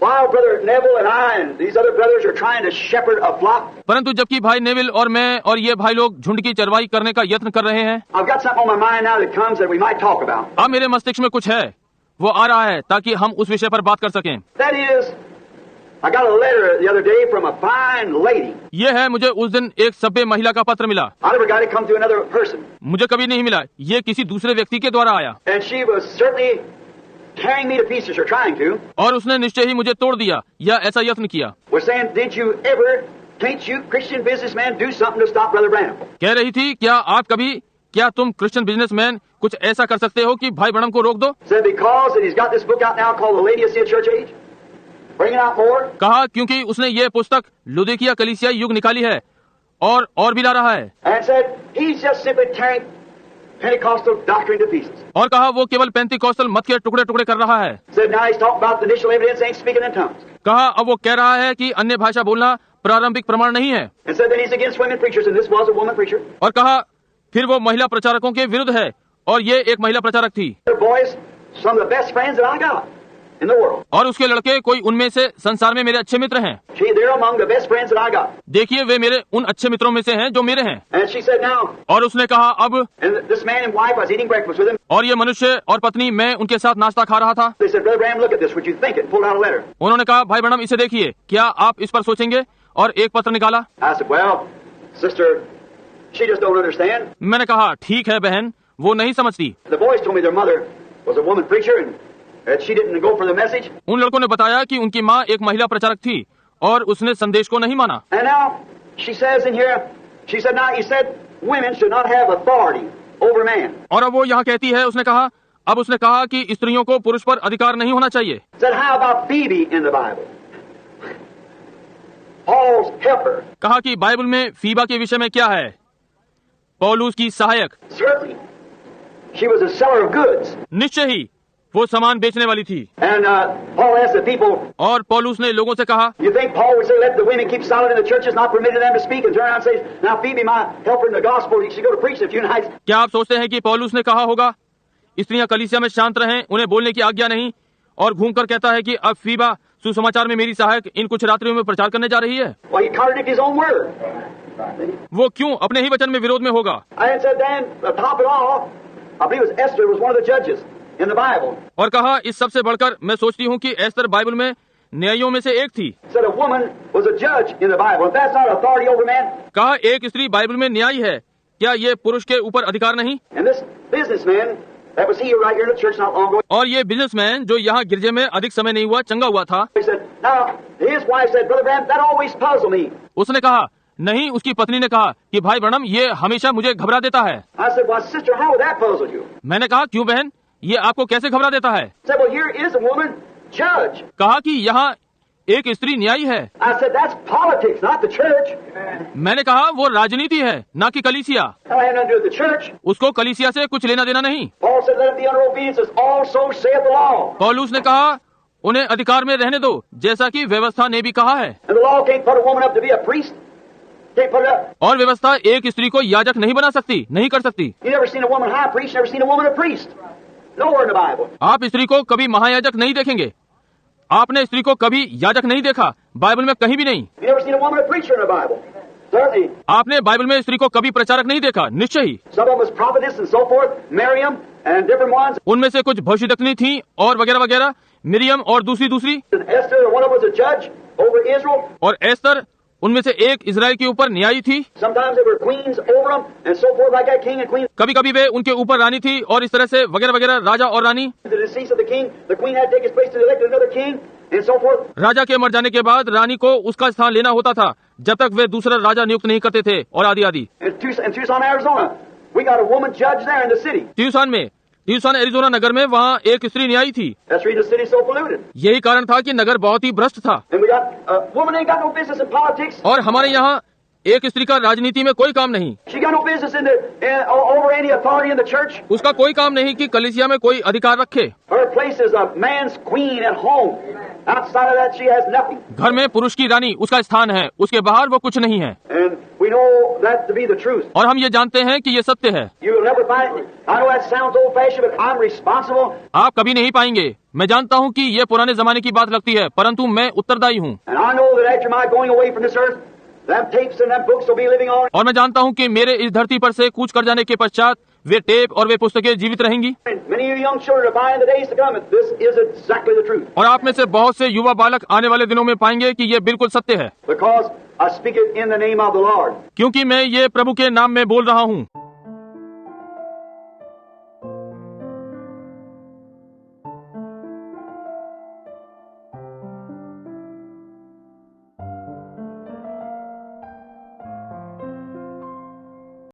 while Brother Neville and I and these other brothers are trying to shepherd a flock, परंतु जबकि भाई Neville और मैं और ये भाई लोग झुंड की चरवाई करने का यत्न कर रहे हैं, I've got something on my mind now that comes that we might talk about. अब मेरे मस्तिष्क में कुछ है, वो आ रहा है ताकि हम उस विषय पर बात कर सकें। That is, I got a letter the other day from a fine lady. ये है, मुझे उस दिन एक सभ्य महिला का पत्र मिला। I never got it come through another person. मुझे कभी नहीं मिला, ये किसी दूसरे व्यक्ति के द्वारा आया। And she was certainly tearing me to pieces, or trying to. और उसने निश्चय ही मुझे तोड़ दिया या ऐसा यत्न किया। Was saying, can't you Christian businessmen do something to stop Brother Branham? कह रही थी, क्या तुम क्रिश्चियन बिजनेसमैन कुछ ऐसा कर सकते हो कि भाई ब्रैनम को रोक दो? Said because that he's got this book out now called The Laodicean Church Age, bringing out more. कहा क्योंकि उसने ये पुस्तक लुदिकिया कलीसियाई युग निकाली है और भी ला रहा है। And said he's just simply tearing Pentecostal doctrine to pieces. और कहा वो केवल पेंतिकोस्टल मत के टुकड़े टुकड़े कर रहा है। Said now he's talking about the initial evidence ain't speaking in tongues. कहा अब वो कह रहा है कि अन्य भाषा बोलना प्रारंभिक प्रमाण नहीं है। And said then he's against women preachers, and this was a woman preacher. और कहा फिर वो महिला प्रचारकों के विरुद्ध है और ये एक महिला प्रचारक थी। Their boys, some of the best friends that I got in the world. और उसके लड़के कोई उनमें से संसार में मेरे अच्छे मित्र हैं। Gee, they're among the best friends that I got. देखिए वे मेरे उन अच्छे मित्रों में से हैं जो मेरे हैं। And she said now, और उसने कहा अब, and this man and wife, I was eating breakfast with him. और ये मनुष्य और पत्नी, मैं उनके साथ नाश्ता खा रहा था। They said, Brother Branham, look at this. Would you think it? Pulled out a letter. उन्होंने कहा भाई ब्रैनम इसे देखिए, क्या आप इस पर सोचेंगे? और एक पत्र निकाला। I said, well, sister, she just don't understand. मैंने कहा ठीक है बहन, वो नहीं समझती। The boys told me their mother was a woman preacher and that she didn't go for the message. उन लड़कों ने बताया कि उनकी माँ एक महिला प्रचारक थी और उसने संदेश को नहीं माना। And now she says in here, she said, now he said women should not have authority over man. और अब वो यहाँ कहती है, उसने कहा कि स्त्रियों को पुरुष पर अधिकार नहीं होना चाहिए। Said, how about Phoebe in the Bible? Paul's helper. कहा कि बाइबल में फीबा के विषय में क्या है? पौलुस की सहायक। Certainly. She was a seller of goods. निश्चय ही वो सामान बेचने वाली थी। And Paul asked the people, और पौलुस ने लोगों से कहा, you think Paul would say let the women keep silent in the churches, not permitting them to speak, and turn around and say, now Phoebe, my helper in the gospel, she go to preach a few nights. क्या आप सोचते हैं कि पौलुस ने कहा होगा स्त्रियां कलीसिया में शांत रहें, उन्हें बोलने की आज्ञा नहीं, और घूमकर कहता है कि अब फीबा सुसमाचार में मेरी सहायक इन कुछ रात्रियों में प्रचार करने जा रही है? Well, he contradicted his own word. वो क्यों अपने ही वचन में विरोध में होगा? And said then, top it all, I believe it was Esther was one of the judges in the Bible. और कहा इस सबसे बढ़कर मैं सोचती हूँ कि एस्तर बाइबल में न्यायियों में से एक थी। Said a woman was a judge in the Bible. If that's not authority over man. कहा एक स्त्री बाइबल में न्यायी है, क्या ये पुरुष के ऊपर अधिकार नहीं? And this businessman, that was he right here in the church not long ago. और ये बिजनेसमैन जो यहाँ गिरजे में अधिक समय नहीं हुआ, चंगा हुआ था। He said, now his wife said, Brother Branham, that always puzzled me. उसने कहा नहीं, उसकी पत्नी ने कहा कि भाई ब्रैनम ये हमेशा मुझे घबरा देता है। I said, well, sister, how would that puzzle you? मैंने कहा क्यों बहन, ये आपको कैसे घबरा देता है? Said, well, here is a woman judge. कहा कि यहाँ एक स्त्री न्यायी है। I said, that's politics, not the church. मैंने कहा वो राजनीति है, ना कि कलीसिया। I had nothing to do with the church. उसको कलीसिया से कुछ लेना देना नहीं। Paul said, let it be under obedience, as also saith the law. पौलुस ने कहा उन्हें अधिकार में रहने दो, जैसा कि व्यवस्था ने भी कहा है। And the law can't put a woman up to be a priest. Can't put it up. और व्यवस्था एक स्त्री को याजक नहीं बना सकती, नहीं कर सकती। You never seen a woman high priest, never seen a woman a priest. Nowhere in the Bible. आप स्त्री को कभी महायाजक नहीं देखेंगे, आपने स्त्री को कभी याजक नहीं देखा, बाइबल में कहीं भी नहीं। You never seen a woman a preacher in the Bible. Certainly. आपने बाइबल में स्त्री को कभी प्रचारक नहीं देखा, निश्चय ही। Some of them was prophetess and so forth, Miriam and different ones. उनमें से कुछ भविष्यद्वक्ताएं थीं और वगैरह वगैरह, मिरियम और दूसरी। And Esther, one of them was a judge over Israel. और एस्तर उनमें से एक इजराइल के ऊपर न्यायी थी। Sometimes there were queens over them and so forth, like that king and queen. कभी कभी वे उनके ऊपर रानी थी और इस तरह से वगैरह वगैरह, राजा और रानी। The decease of the king, the queen had to take his place to elect another king and so forth. राजा के मर जाने के बाद रानी को उसका स्थान लेना होता था जब तक वे दूसरा राजा नियुक्त नहीं करते थे, और आदि आदि। In Tucson, Arizona, we got a woman judge there in the city. Tucson Arizona नगर में वहाँ एक स्त्री न्यायी थी। That's the reason the city's so polluted. यही कारण था कि नगर बहुत ही भ्रष्ट था। And we got a woman ain't got no business in politics. और हमारे यहाँ एक स्त्री का राजनीति में कोई काम नहीं। She got no business over any authority in the church. उसका कोई काम नहीं कि कलीसिया में कोई अधिकार रखे। Her place is a man's queen at home. Outside of that, she has nothing. घर में पुरुष की रानी उसका स्थान है, उसके बाहर वो कुछ नहीं है। And we know that to be the truth. और हम ये जानते हैं कि ये सत्य है। You will never find it. I know that sounds old-fashioned, but I'm responsible. आप कभी नहीं पाएंगे। मैं जानता हूँ कि ये पुराने जमाने की बात लगती है, परंतु मैं उत्तरदायी हूँ। And I know that after my going away from this earth, them tapes and them books will be living on. और मैं जानता हूँ कि मेरे इस धरती पर से कूच कर जाने के पश्चात वे टेप और वे पुस्तकें जीवित रहेंगी। And many of you young children will find in the days to come that this is exactly the truth. और आप में से बहुत से युवा बालक आने वाले दिनों में पाएंगे कि ये बिल्कुल सत्य है, Because I speak it in the name of the Lord. क्योंकि मैं ये प्रभु के नाम में बोल रहा हूँ।